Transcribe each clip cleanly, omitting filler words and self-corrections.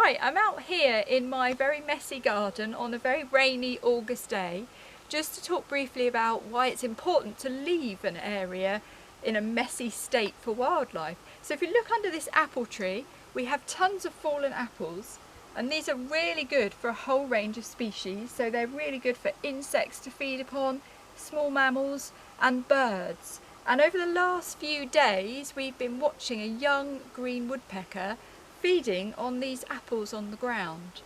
Right, I'm out here in my very messy garden on a very rainy August day just to talk briefly about why it's important to leave an area in a messy state for wildlife. So if you look under this apple tree, we have tons of fallen apples, and these are really good for a whole range of species. So they're really good for insects to feed upon, small mammals and birds. And over the last few days we've been watching a young green woodpecker feeding on these apples on the ground.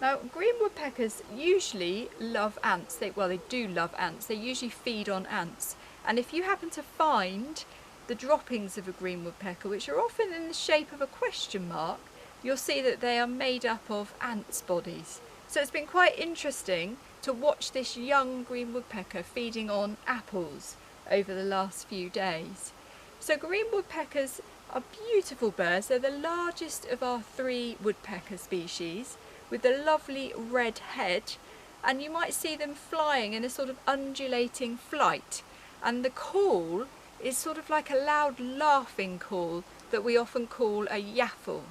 Now, green woodpeckers usually love ants. They do love ants. They usually feed on ants. And if you happen to find the droppings of a green woodpecker, which are often in the shape of a question mark, you'll see that they are made up of ants' bodies. So it's been quite interesting to watch this young green woodpecker feeding on apples over the last few days. So green woodpeckers are beautiful birds. They're the largest of our 3 woodpecker species, with a lovely red head, and you might see them flying in a sort of undulating flight, and the call is sort of like a loud laughing call that we often call a yaffle.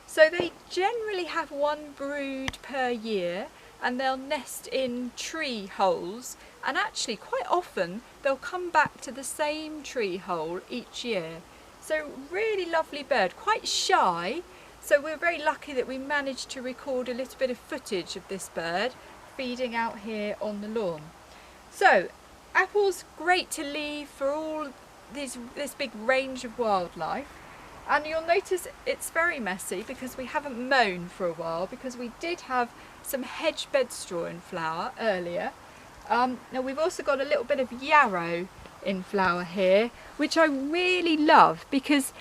So they generally have 1 brood per year, and they'll nest in tree holes, and actually quite often they'll come back to the same tree hole each year. So really lovely bird, quite shy, so we're very lucky that we managed to record a little bit of footage of this bird feeding out here on the lawn. So apples, great to leave for all this big range of wildlife. And you'll notice it's very messy because we haven't mown for a while, because we did have some hedge bedstraw in flower earlier. Now we've also got a little bit of yarrow in flower here, which I really love because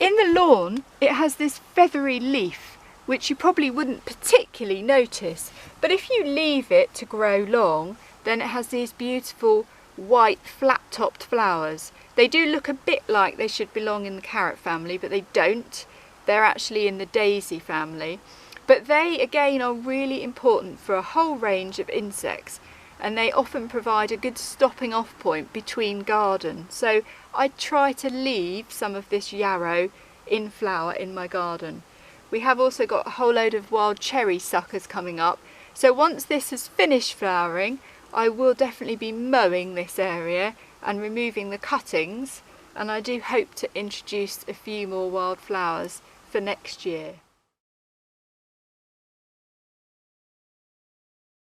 in the lawn it has this feathery leaf which you probably wouldn't particularly notice, but if you leave it to grow long, then it has these beautiful white flat-topped flowers. They do look a bit like they should belong in the carrot family, but they don't. They're actually in the daisy family. But they again are really important for a whole range of insects, and they often provide a good stopping off point between gardens. So I try to leave some of this yarrow in flower in my garden. We have also got a whole load of wild cherry suckers coming up. So once this has finished flowering, I will definitely be mowing this area and removing the cuttings, and I do hope to introduce a few more wildflowers for next year.